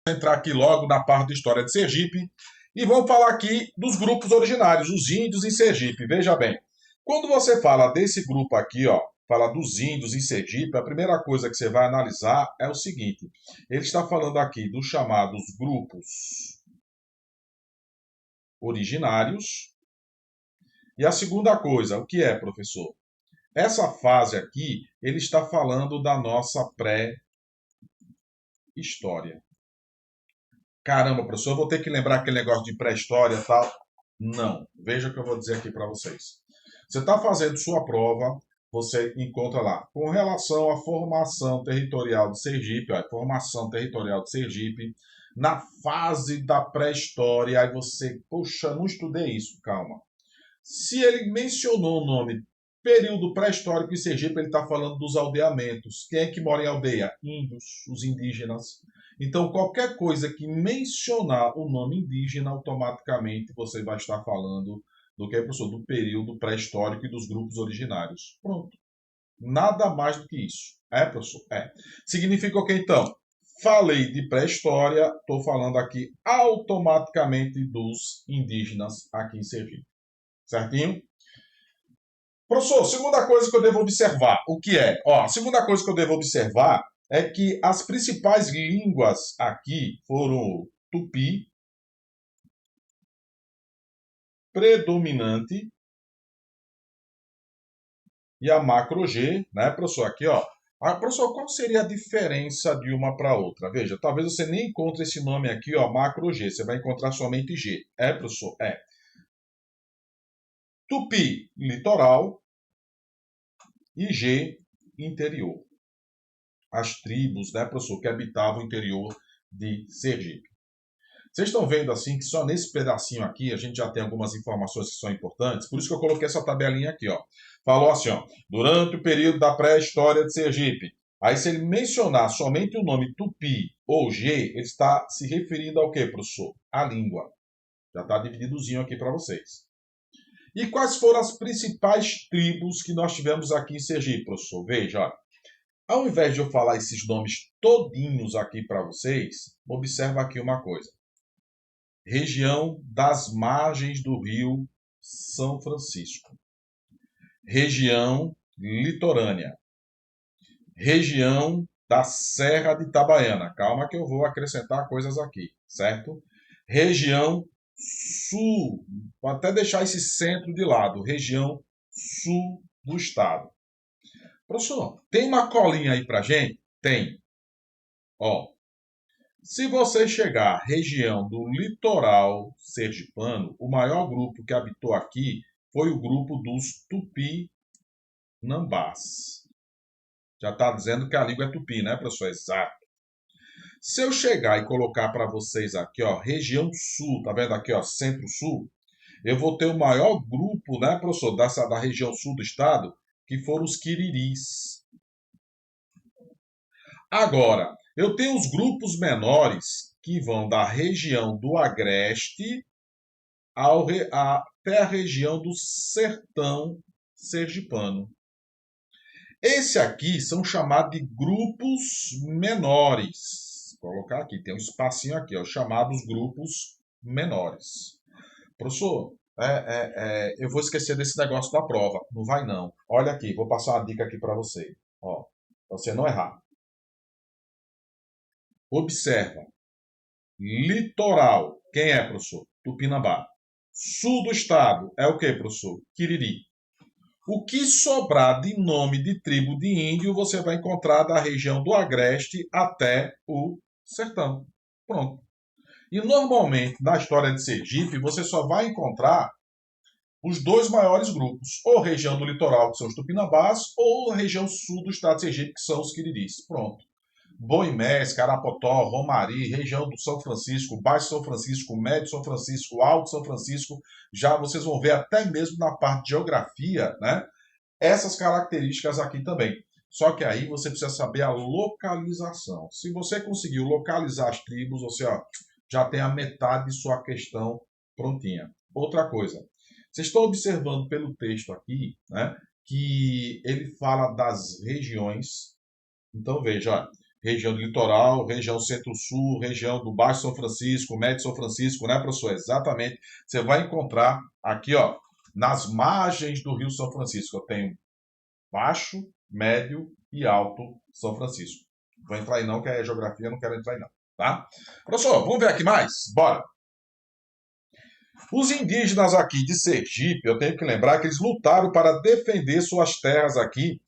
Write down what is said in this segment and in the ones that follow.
Entrar aqui logo na parte da história de Sergipe e vamos falar aqui dos grupos originários, os índios em Sergipe. Veja bem, quando você fala desse grupo aqui, ó, fala dos índios em Sergipe, a primeira coisa que você vai analisar é o seguinte: ele está falando aqui dos chamados grupos originários. E a segunda coisa, o que é, professor? Essa fase aqui, ele está falando da nossa pré-história. Caramba, professor, eu vou ter que lembrar aquele negócio de pré-história e tal. Não. Veja o que eu vou dizer aqui para vocês. Você está fazendo sua prova, você encontra lá, com relação à formação territorial de Sergipe, ó, formação territorial de Sergipe, na fase da pré-história, aí você, poxa, não estudei isso, calma. Se ele mencionou o nome período pré-histórico em Sergipe, ele está falando dos aldeamentos. Quem é que mora em aldeia? Índios, os indígenas. Então, qualquer coisa que mencionar o nome indígena, automaticamente você vai estar falando do que, professor? Do período pré-histórico e dos grupos originários. Pronto. Nada mais do que isso. É, professor? É. Significa o que, então? Falei de pré-história, estou falando aqui automaticamente dos indígenas aqui em Sergipe. Certinho? Professor, segunda coisa que eu devo observar, o que é? Ó, a segunda coisa que eu devo observar é que as principais línguas aqui foram o tupi, predominante, e a macro-G, né, professor? Aqui, ó. Ah, professor, qual seria a diferença de uma para outra? Veja, talvez você nem encontre esse nome aqui, ó, macro-G. Você vai encontrar somente G. É, professor? É. Tupi, litoral, e G, interior. As tribos, né, professor, que habitavam o interior de Sergipe. Vocês estão vendo assim que só nesse pedacinho aqui a gente já tem algumas informações que são importantes, por isso que eu coloquei essa tabelinha aqui, ó. Falou assim, ó, durante o período da pré-história de Sergipe. Aí se ele mencionar somente o nome Tupi ou G, ele está se referindo ao quê, professor? À língua. Já está divididozinho aqui para vocês. E quais foram as principais tribos que nós tivemos aqui em Sergipe, professor? Veja, ó. Ao invés de eu falar esses nomes todinhos aqui para vocês, observa aqui uma coisa. Região das margens do rio São Francisco. Região litorânea. Região da Serra de Itabaiana. Calma que eu vou acrescentar coisas aqui, certo? Região sul. Vou até deixar esse centro de lado. Região sul do estado. Professor, tem uma colinha aí pra gente? Tem. Ó, se você chegar à região do litoral sergipano, o maior grupo que habitou aqui foi o grupo dos Tupinambás. Já está dizendo que a língua é tupi, né, professor? Exato. Se eu chegar e colocar para vocês aqui, ó, região sul, tá vendo aqui, ó, centro-sul, eu vou ter o maior grupo, né, professor, da região sul do estado, que foram os quiriris. Agora, eu tenho os grupos menores que vão da região do Agreste até a região do Sertão Sergipano. Esse aqui são chamados de grupos menores. Vou colocar aqui, tem um espacinho aqui, ó, chamados grupos menores. Professor, eu vou esquecer desse negócio da prova. Não vai não. Olha aqui, vou passar uma dica aqui para você. Ó, pra você não errar. Observa. Litoral. Quem é, professor? Tupinambá. Sul do estado. É o que, professor? Quiriri. O que sobrar de nome de tribo de índio, você vai encontrar da região do Agreste até o Sertão. Pronto. E normalmente, na história de Sergipe, você só vai encontrar os dois maiores grupos. Ou região do litoral, que são os Tupinambás, ou região sul do estado de Sergipe, que são os Quiriris. Pronto. Boimés, Carapotó, Romari, região do São Francisco, Baixo São Francisco, Médio São Francisco, Alto São Francisco, já vocês vão ver até mesmo na parte de geografia, né? Essas características aqui também. Só que aí você precisa saber a localização. Se você conseguiu localizar as tribos, você já tem a metade de sua questão prontinha. Outra coisa, vocês estão observando pelo texto aqui, né, que ele fala das regiões. Então veja, região do litoral, região centro-sul, região do Baixo São Francisco, Médio São Francisco, né, professor? Exatamente. Você vai encontrar aqui, ó, nas margens do Rio São Francisco. Eu tenho Baixo, Médio e Alto São Francisco. Não vou entrar aí não, que é geografia, não quero entrar aí não, tá? Professor, vamos ver aqui mais? Bora! Os indígenas aqui de Sergipe, eu tenho que lembrar que eles lutaram para defender suas terras aqui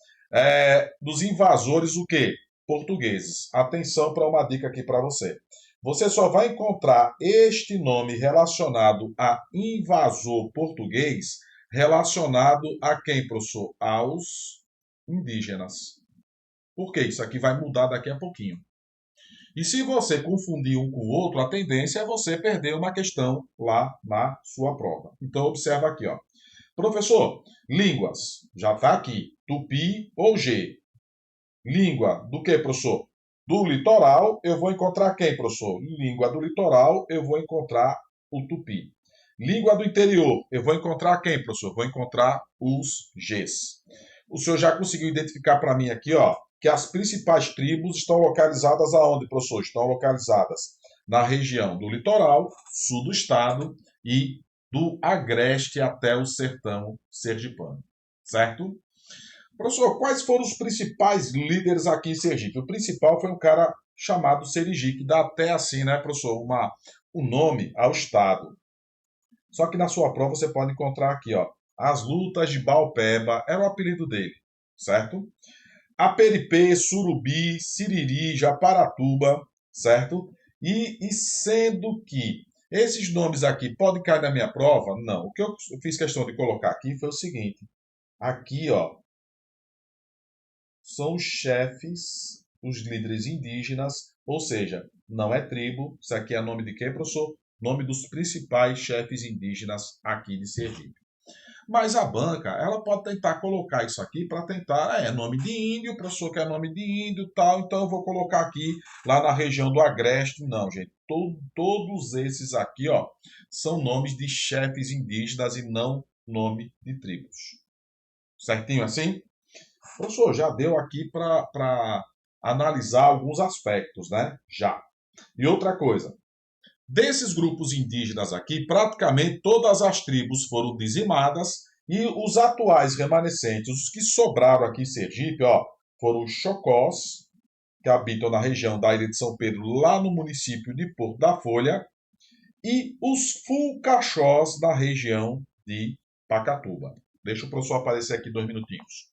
dos invasores, o quê? Portugueses. Atenção para uma dica aqui para você. Você só vai encontrar este nome relacionado a invasor português relacionado a quem, professor? Aos indígenas. Por quê? Isso aqui vai mudar daqui a pouquinho. E se você confundir um com o outro, a tendência é você perder uma questão lá na sua prova. Então, observa aqui, ó. Professor, línguas, já está aqui. Tupi ou G. Língua do que, professor? Do litoral, eu vou encontrar quem, professor? Língua do litoral, eu vou encontrar o Tupi. Língua do interior, eu vou encontrar quem, professor? Vou encontrar os Gs. O senhor já conseguiu identificar para mim aqui, ó, que as principais tribos estão localizadas aonde, professor? Estão localizadas na região do litoral, sul do estado e do agreste até o sertão sergipano, certo? Professor, quais foram os principais líderes aqui em Sergipe? O principal foi um cara chamado Serigi, que dá até assim, né, professor, um nome ao estado. Só que na sua prova você pode encontrar aqui, ó, as lutas de Baupeba, era o apelido dele, certo? Aperipê, Surubi, Siriri, Japaratuba, certo? E sendo que esses nomes aqui podem cair na minha prova? Não. O que eu fiz questão de colocar aqui foi o seguinte. Aqui, ó, são os chefes, os líderes indígenas, ou seja, não é tribo. Isso aqui é nome de quem, professor? Nome dos principais chefes indígenas aqui de Sergipe. Mas a banca, ela pode tentar colocar isso aqui para tentar, nome de índio, o professor quer nome de índio e tal, então eu vou colocar aqui lá na região do Agreste. Não, gente, todos esses aqui, ó, são nomes de chefes indígenas e não nome de tribos. Certinho assim? Professor, já deu aqui para analisar alguns aspectos, né? Já. E outra coisa, desses grupos indígenas aqui, praticamente todas as tribos foram dizimadas e os atuais remanescentes, os que sobraram aqui em Sergipe, ó, foram os Chocós, que habitam na região da Ilha de São Pedro, lá no município de Porto da Folha, e os Fulcachós, da região de Pacatuba. Deixa o professor aparecer aqui 2 minutinhos.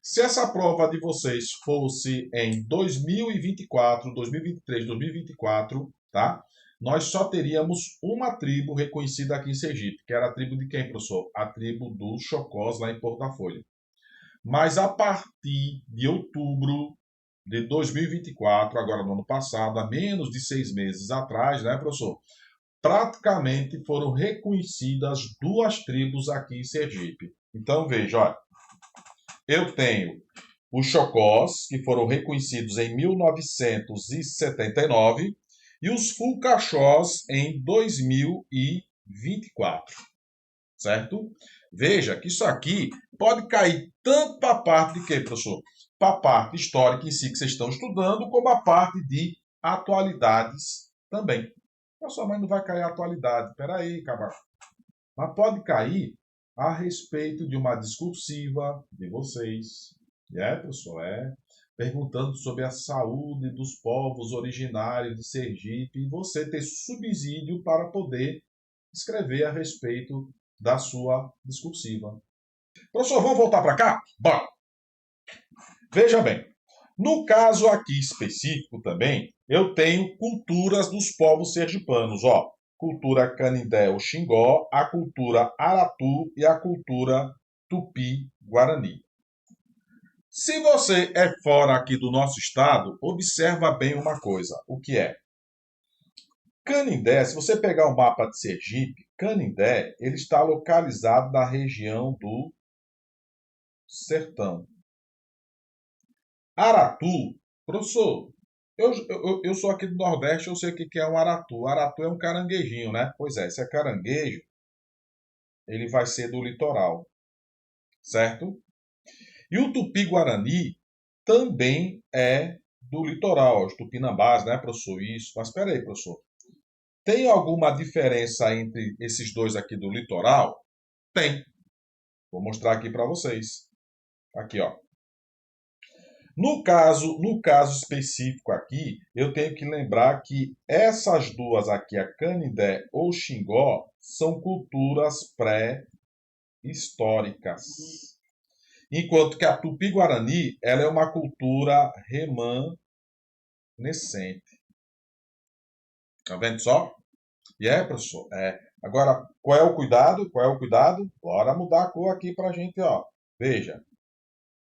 Se essa prova de vocês fosse em 2024, 2023, 2024, tá? Nós só teríamos uma tribo reconhecida aqui em Sergipe, que era a tribo de quem, professor? A tribo dos Chocós, lá em Porto da Folha. Mas a partir de outubro de 2024, agora no ano passado, há menos de 6 meses atrás, né, professor? Praticamente foram reconhecidas 2 tribos aqui em Sergipe. Então, veja, olha. Eu tenho os Chocós, que foram reconhecidos em 1979, e os Fulcachós em 2024, certo? Veja que isso aqui pode cair tanto para a parte de quê, professor? Para a parte histórica em si que vocês estão estudando, como a parte de atualidades também. Professor, mas não vai cair a atualidade. Espera aí, cabra. Mas pode cair a respeito de uma discursiva de vocês, professor, perguntando sobre a saúde dos povos originários de Sergipe e você ter subsídio para poder escrever a respeito da sua discursiva. Professor, vamos voltar para cá? Bora! Veja bem, no caso aqui específico também, eu tenho culturas dos povos sergipanos, ó. Cultura Canindé ou Xingó, a cultura Aratu e a cultura Tupi-Guarani. Se você é fora aqui do nosso estado, observa bem uma coisa, o que é? Canindé, se você pegar o mapa de Sergipe, Canindé, ele está localizado na região do Sertão. Aratu, professor, eu sou aqui do Nordeste, eu sei o que é um aratu. Aratu é um caranguejinho, né? Pois é, esse é caranguejo, ele vai ser do litoral, certo? E o Tupi-Guarani também é do litoral, os tupinambás, né, professor? Isso. Mas espera aí, professor. Tem alguma diferença entre esses dois aqui do litoral? Tem. Vou mostrar aqui para vocês. Aqui, ó. No caso específico aqui, eu tenho que lembrar que essas duas aqui, a Canindé ou Xingó, são culturas pré-históricas. Enquanto que a Tupi-Guarani, ela é uma cultura remanescente. Tá vendo só? E é, professor? É. Agora, qual é o cuidado? Qual é o cuidado? Bora mudar a cor aqui pra gente, ó. Veja.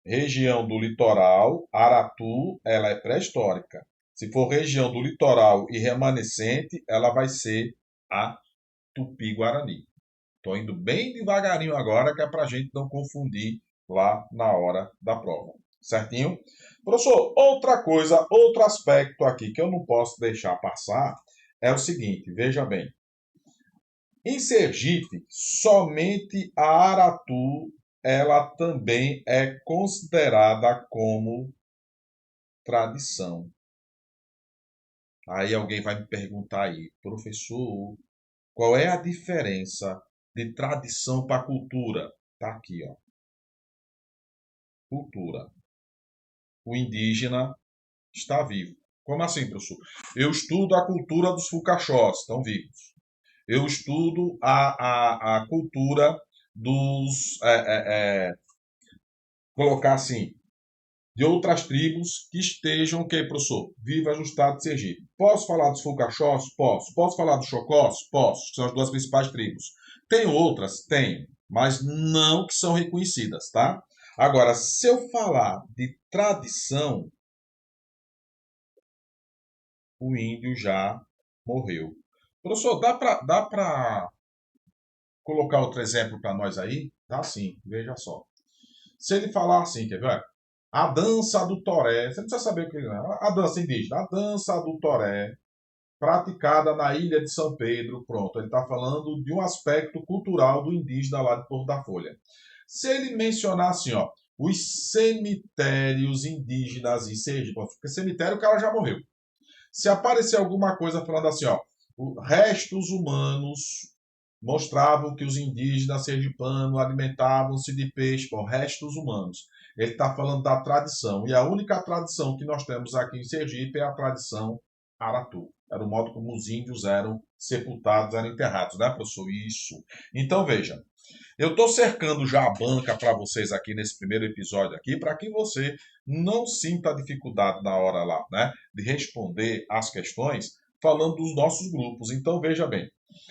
Região do litoral, Aratu, ela é pré-histórica. Se for região do litoral e remanescente, ela vai ser a Tupi-Guarani. Estou indo bem devagarinho agora, que é para a gente não confundir lá na hora da prova. Certinho? Professor, outra coisa, outro aspecto aqui que eu não posso deixar passar é o seguinte, veja bem. Em Sergipe, somente a Aratu ela também é considerada como tradição. Aí alguém vai me perguntar aí, professor, qual é a diferença de tradição para cultura? Tá aqui, ó. Cultura. O indígena está vivo. Como assim, professor? Eu estudo a cultura dos fucaxós, estão vivos. Eu estudo a cultura dos, colocar assim, de outras tribos que estejam, o que, professor? Vivas no estado de Sergipe. Posso falar dos Fucaxós? Posso. Posso falar dos Chocós? Posso. São as duas principais tribos. Tem outras? Tenho. Mas não que são reconhecidas, tá? Agora, se eu falar de tradição, o índio já morreu. Professor, dá pra colocar outro exemplo para nós aí? Dá sim, veja só. Se ele falar assim, quer ver? A dança do toré, você não precisa saber o que é. A dança indígena, a dança do toré, praticada na ilha de São Pedro, pronto. Ele está falando de um aspecto cultural do indígena lá de Porto da Folha. Se ele mencionar assim, ó, os cemitérios indígenas em Sergipe, porque cemitério o cara já morreu. Se aparecer alguma coisa falando assim, ó, restos humanos mostravam que os indígenas sergipanos alimentavam-se de peixe, por restos humanos. Ele está falando da tradição. E a única tradição que nós temos aqui em Sergipe é a tradição Aratu. Era o modo como os índios eram sepultados, eram enterrados, né, professor? Isso. Então, veja, eu estou cercando já a banca para vocês aqui nesse primeiro episódio aqui, para que você não sinta dificuldade na hora lá, né, de responder as questões falando dos nossos grupos. Então, veja bem,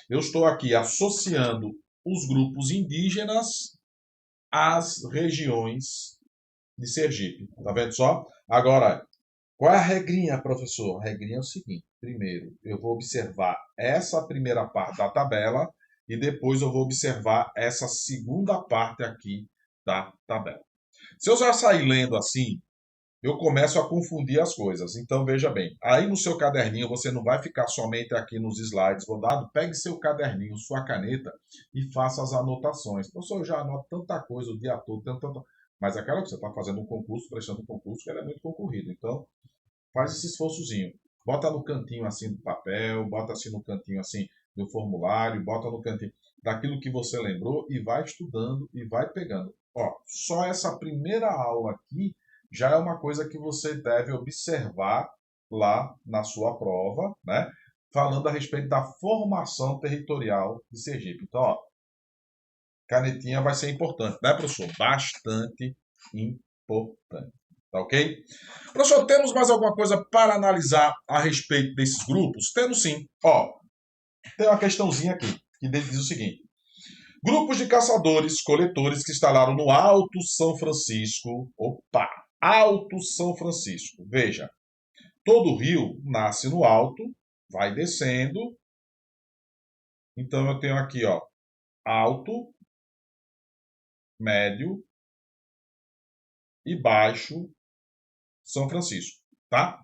eu estou aqui associando os grupos indígenas às regiões de Sergipe. Tá vendo só? Agora, qual é a regrinha, professor? A regrinha é o seguinte: primeiro, eu vou observar essa primeira parte da tabela e depois eu vou observar essa segunda parte aqui da tabela. Se eu já sair lendo assim, eu começo a confundir as coisas. Então, veja bem, aí no seu caderninho você não vai ficar somente aqui nos slides rodados, pegue seu caderninho, sua caneta e faça as anotações. Professor, eu já anoto tanta coisa o dia todo, tanto. Mas aquela que você está fazendo um concurso, prestando um concurso, que ele é muito concorrido. Então, faz esse esforçozinho. Bota no cantinho assim do papel, bota assim no cantinho assim do formulário, bota no cantinho daquilo que você lembrou e vai estudando e vai pegando. Ó, só essa primeira aula aqui já é uma coisa que você deve observar lá na sua prova, né? Falando a respeito da formação territorial de Sergipe. Então, ó, canetinha vai ser importante, né, professor? Bastante importante. Tá ok? Professor, temos mais alguma coisa para analisar a respeito desses grupos? Temos sim. Ó, tem uma questãozinha aqui, que diz o seguinte. Grupos de caçadores-coletores que instalaram no Alto São Francisco. Opa! Alto São Francisco. Veja, todo rio nasce no alto, vai descendo. Então eu tenho aqui, ó, alto, médio e baixo São Francisco, tá?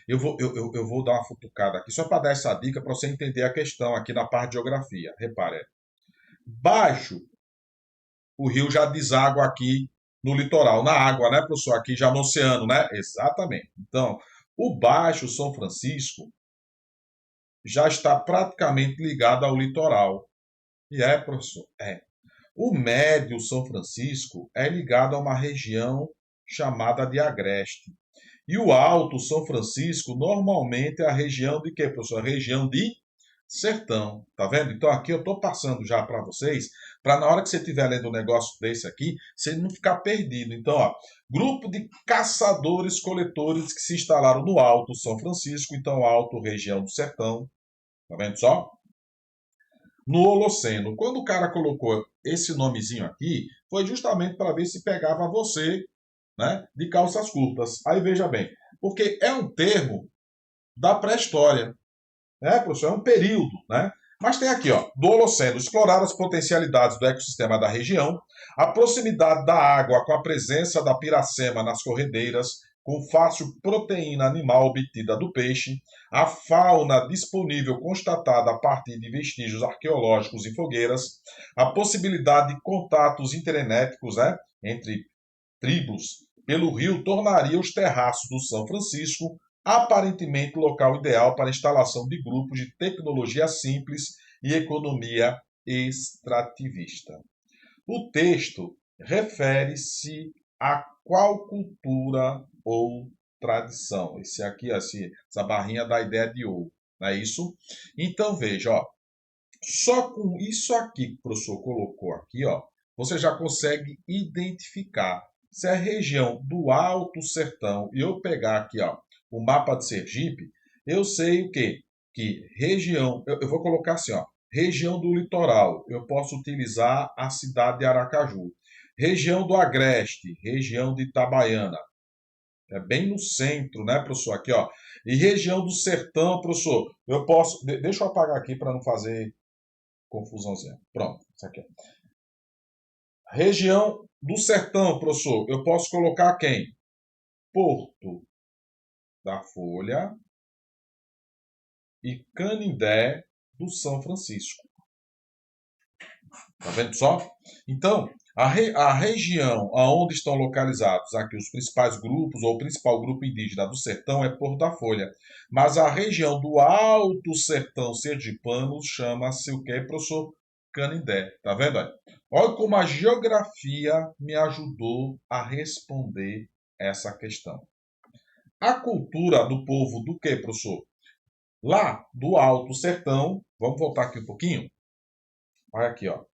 Eu vou dar uma futucada aqui, só para dar essa dica para você entender a questão aqui na parte de geografia. Repare, baixo, o rio já deságua aqui no litoral, na água, né, professor? Aqui já no oceano, né? Exatamente. Então, O Baixo São Francisco já está praticamente ligado ao litoral. E é, professor? É. O Médio São Francisco é ligado a uma região chamada de Agreste. E o Alto São Francisco normalmente é a região de quê, professor? A região de Sertão, tá vendo? Então aqui eu estou passando já para vocês, para na hora que você estiver lendo um negócio desse aqui, você não ficar perdido. Então, ó, grupo de caçadores-coletores que se instalaram no Alto São Francisco, então Alto, região do Sertão, tá vendo só? No Holoceno. Quando o cara colocou esse nomezinho aqui, foi justamente para ver se pegava você, né, de calças curtas. Aí veja bem, porque é um termo da pré-história, né, professor? É um período, né? Mas tem aqui, ó, do Holoceno, explorar as potencialidades do ecossistema da região, a proximidade da água com a presença da piracema nas corredeiras, com fácil proteína animal obtida do peixe, a fauna disponível constatada a partir de vestígios arqueológicos e fogueiras, a possibilidade de contatos interenéticos, né, entre tribos pelo rio tornaria os terraços do São Francisco aparentemente local ideal para a instalação de grupos de tecnologia simples e economia extrativista. O texto refere-se a qual cultura ou tradição? Esse aqui, essa barrinha dá a ideia de ou, não é isso? Então veja, ó, só com isso aqui que o professor colocou aqui, ó, você já consegue identificar se a região do Alto Sertão, e eu pegar aqui, ó, o mapa de Sergipe, eu sei o quê? Que região, eu vou colocar assim, ó, região do litoral, eu posso utilizar a cidade de Aracaju. Região do Agreste, região de Itabaiana, é bem no centro, né, professor? Aqui, ó. E região do Sertão, professor, eu posso. Deixa eu apagar aqui para não fazer confusãozinha. Pronto, isso aqui. Região do Sertão, professor, eu posso colocar quem? Porto da Folha e Canindé do São Francisco. Tá vendo só? Então, a região onde estão localizados aqui os principais grupos, ou o principal grupo indígena do sertão é Porto da Folha. Mas a região do Alto Sertão Sergipano chama-se o quê, professor? Canindé. Tá vendo aí? Olha como a geografia me ajudou a responder essa questão. A cultura do povo do quê, professor? Lá do Alto Sertão, vamos voltar aqui um pouquinho? Olha aqui, ó.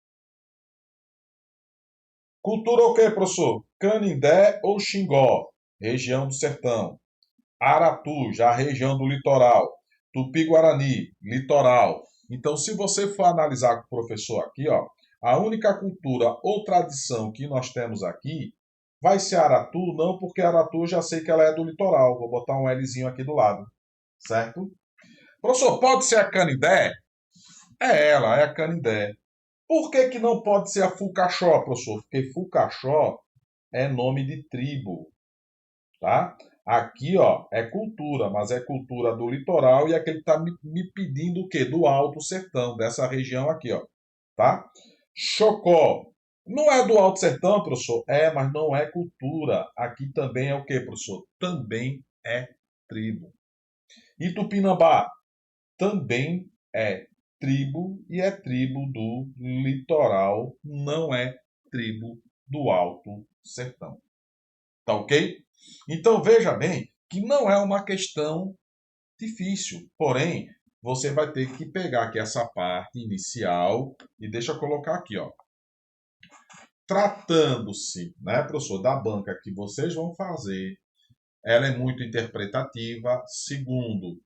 Cultura o quê, professor? Canindé ou Xingó, região do sertão. Aratu, já região do litoral. Tupi-Guarani, litoral. Então, se você for analisar com o professor aqui, ó, a única cultura ou tradição que nós temos aqui vai ser Aratu, não porque Aratu eu já sei que ela é do litoral. Vou botar um Lzinho aqui do lado, certo? Professor, pode ser a Canindé? É ela, é a Canindé. Por que, que não pode ser a Fucaxó, professor? Porque Fucaxó é nome de tribo, tá? Aqui, ó, é cultura, mas é cultura do litoral e aquele tá me pedindo o quê? Do Alto Sertão, dessa região aqui, ó, tá? Chocó. Não é do Alto Sertão, professor? É, mas não é cultura. Aqui também é o quê, professor? Também é tribo. E Tupinambá também é tribo e é tribo do litoral, não é tribo do Alto Sertão. Tá ok? Então veja bem que não é uma questão difícil, porém você vai ter que pegar aqui essa parte inicial e deixa eu colocar aqui, ó. Tratando-se, né, professor, da banca que vocês vão fazer, ela é muito interpretativa. Segundo,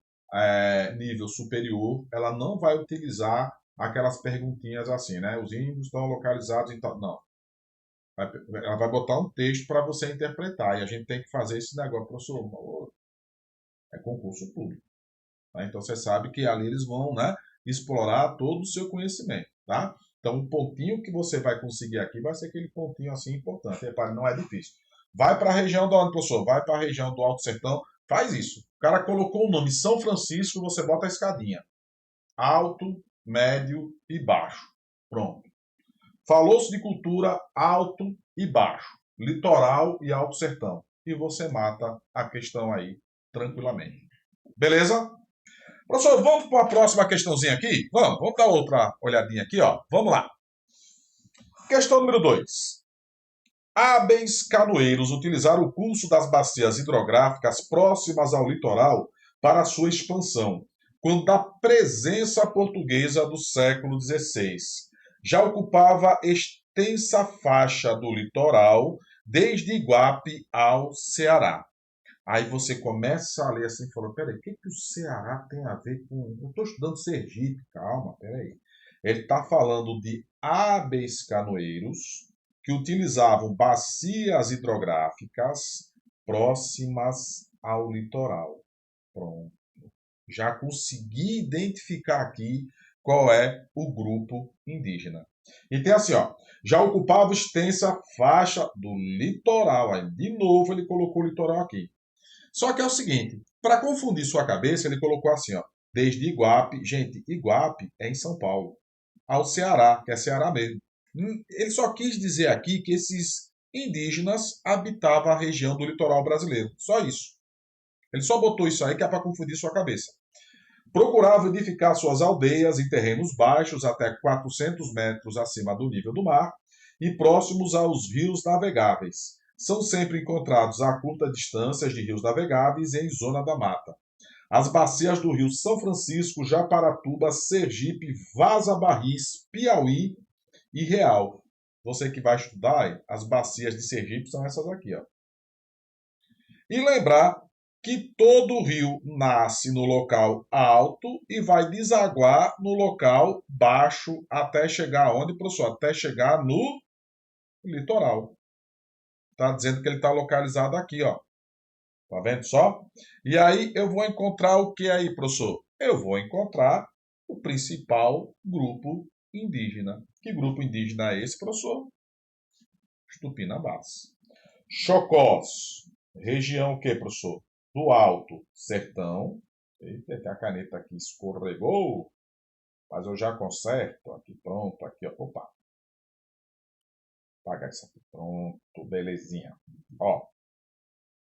nível superior, ela não vai utilizar aquelas perguntinhas assim, né? Os índios estão localizados em tal. Não. Ela vai botar um texto para você interpretar. E a gente tem que fazer esse negócio, professor. É concurso público. Tá? Então você sabe que ali eles vão, né, explorar todo o seu conhecimento. Tá? Então o pontinho que você vai conseguir aqui vai ser aquele pontinho assim importante. Repare, não é difícil. Vai para a região do onde, professor? Vai para a região do Alto Sertão. Faz isso. O cara colocou o nome São Francisco, você bota a escadinha. Alto, médio e baixo. Pronto. Falou-se de cultura alto e baixo. Litoral e Alto Sertão. E você mata a questão aí tranquilamente. Beleza? Professor, vamos para a próxima questãozinha aqui? Vamos dar outra olhadinha aqui, ó. Vamos lá. Questão número 2. Hábeis canoeiros utilizaram o curso das bacias hidrográficas próximas ao litoral para sua expansão, quando da presença portuguesa do século XVI. Já ocupava extensa faixa do litoral, desde Iguape ao Ceará. Aí você começa a ler assim e fala, peraí, o que o Ceará tem a ver com... Eu estou estudando Sergipe, calma, peraí. Ele está falando de hábeis canoeiros que utilizavam bacias hidrográficas próximas ao litoral. Pronto. Já consegui identificar aqui qual é o grupo indígena. E tem assim, ó, já ocupava extensa faixa do litoral. Aí, de novo, ele colocou o litoral aqui. Só que é o seguinte, para confundir sua cabeça, ele colocou assim, ó, desde Iguape. Gente, Iguape é em São Paulo. Ao Ceará, que é Ceará mesmo. Ele só quis dizer aqui que esses indígenas habitavam a região do litoral brasileiro. Só isso. Ele só botou isso aí que é para confundir sua cabeça. Procurava edificar suas aldeias em terrenos baixos, até 400 metros acima do nível do mar, e próximos aos rios navegáveis. São sempre encontrados a curta distâncias de rios navegáveis em zona da mata. As bacias do rio São Francisco, Japaratuba, Sergipe, Vaza Barris, Piauí e Real. Você que vai estudar, as bacias de Sergipe são essas aqui, ó. E lembrar que todo rio nasce no local alto e vai desaguar no local baixo até chegar aonde, professor? Até chegar no litoral. Está dizendo que ele está localizado aqui, ó. Tá vendo só? E aí eu vou encontrar o que aí, professor? Eu vou encontrar o principal grupo indígena. Que grupo indígena é esse, professor? Os Tupinambás. Chocós. Região o que, professor? Do Alto Sertão. Eita, a caneta aqui escorregou. Mas eu já conserto. Aqui, pronto. Aqui, ó. Opa. Apagar isso aqui. Pronto. Belezinha. Ó.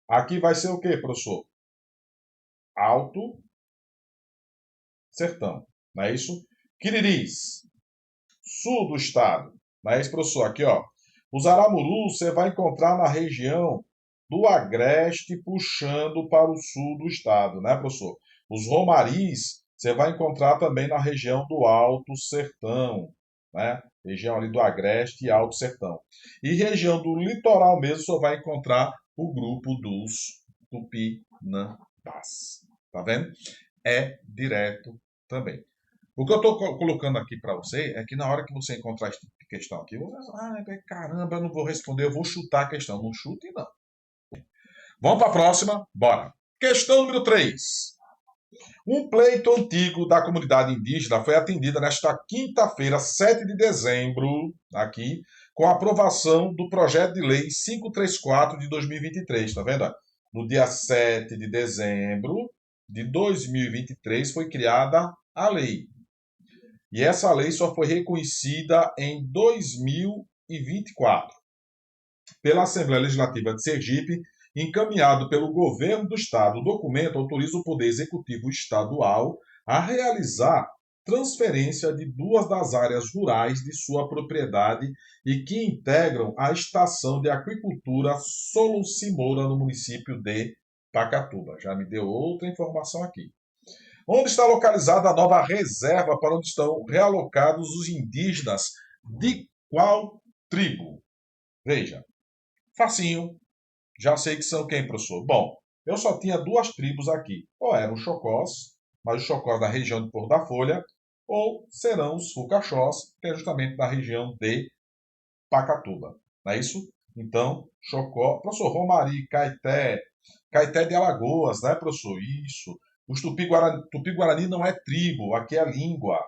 Aqui vai ser o que, professor? Alto Sertão. Não é isso? Quiriris. Sul do estado. Não é isso, professor? Aqui, ó. Os aramurus você vai encontrar na região do Agreste, puxando para o sul do estado, né, professor? Os romaris você vai encontrar também na região do Alto Sertão, né? Região ali do Agreste e Alto Sertão. E região do litoral mesmo você vai encontrar o grupo dos Tupinambás. Tá vendo? É direto também. O que eu estou colocando aqui para você é que na hora que você encontrar esse tipo de questão aqui, você vai falar, caramba, eu não vou responder, eu vou chutar a questão. Não chute, não. Vamos para a próxima? Bora. Questão número 3. Um pleito antigo da comunidade indígena foi atendido nesta quinta-feira, 7 de dezembro, aqui, com a aprovação do projeto de lei 534 de 2023. Tá vendo? No dia 7 de dezembro de 2023 foi criada a lei. E essa lei só foi reconhecida em 2024 pela Assembleia Legislativa de Sergipe, encaminhado pelo governo do estado. O documento autoriza o Poder Executivo Estadual a realizar transferência de 2 das áreas rurais de sua propriedade e que integram a estação de aquicultura Soluci Moura no município de Pacatuba. Já me deu outra informação aqui. Onde está localizada a nova reserva para onde estão realocados os indígenas de qual tribo? Veja, facinho. Já sei que são quem, professor? Bom, eu só tinha 2 tribos aqui. Ou eram os Chocós, mas os Chocós da região de Porto da Folha, ou serão os Fucaxós, que é justamente da região de Pacatuba. Não é isso? Então, Chocó, professor Romari, Caeté, Caeté de Alagoas, né, professor? Isso. Os Tupi-Guarani não é tribo, aqui é língua.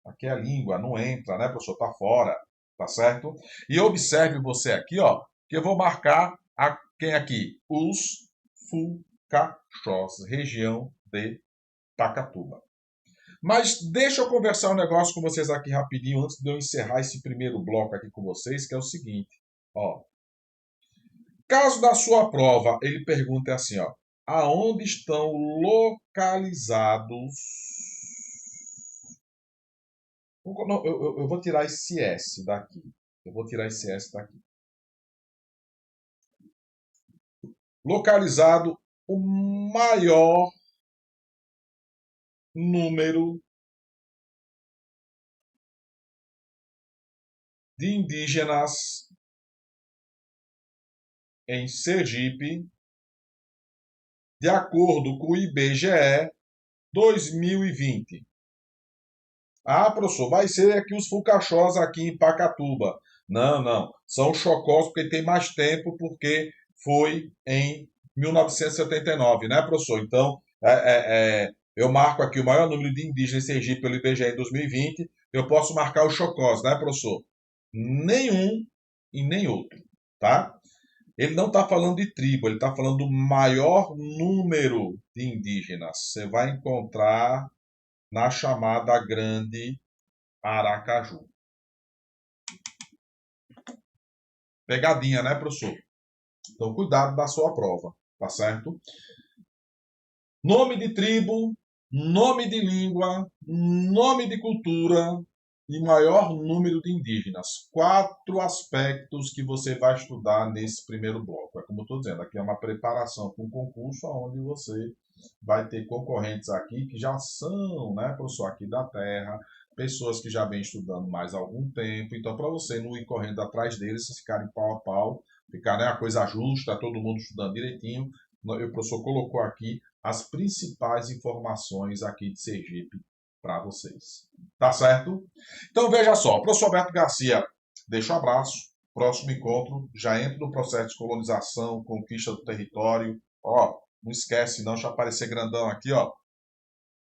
Aqui é língua, não entra, né, professor? Tá fora, tá certo? E observe você aqui, ó, que eu vou marcar quem aqui? Os Fucaxós, região de Pacatuba. Mas deixa eu conversar um negócio com vocês aqui rapidinho, antes de eu encerrar esse primeiro bloco aqui com vocês, que é o seguinte, ó. Caso da sua prova, ele pergunta assim, ó. aonde estão localizados. Eu vou tirar esse S daqui. Eu vou tirar esse S daqui. Localizado o maior número de indígenas em Sergipe, de acordo com o IBGE 2020. Ah, professor, vai ser aqui os Fucaxós aqui em Pacatuba. Não, não. São os Chocós porque tem mais tempo, porque foi em 1979, né, professor? Então, eu marco aqui o maior número de indígenas em Sergipe pelo IBGE em 2020. Eu posso marcar os Chocós, né, professor? Nenhum e nem outro, tá? Ele não está falando de tribo, ele está falando do maior número de indígenas. Você vai encontrar na chamada Grande Aracaju. Pegadinha, né, professor? Então, cuidado da sua prova, tá certo? Nome de tribo, nome de língua, nome de cultura e maior número de indígenas. 4 aspectos que você vai estudar nesse primeiro bloco. É como eu estou dizendo, aqui é uma preparação para um concurso onde você vai ter concorrentes aqui que já são, né, professor, aqui da terra, pessoas que já vêm estudando mais algum tempo. Então, para você não ir correndo atrás deles, vocês ficarem pau a pau, ficar, né, a coisa justa, todo mundo estudando direitinho, o professor colocou aqui as principais informações aqui de Sergipe para vocês. Tá certo? Então veja só, professor Alberto Garcia, deixa um abraço. Próximo encontro, já entra no processo de colonização, conquista do território. Ó, não esquece não, deixa aparecer grandão aqui, ó.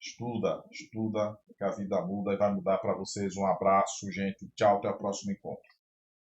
Estuda, estuda, que a vida muda e vai mudar para vocês. Um abraço, gente. Tchau, até o próximo encontro.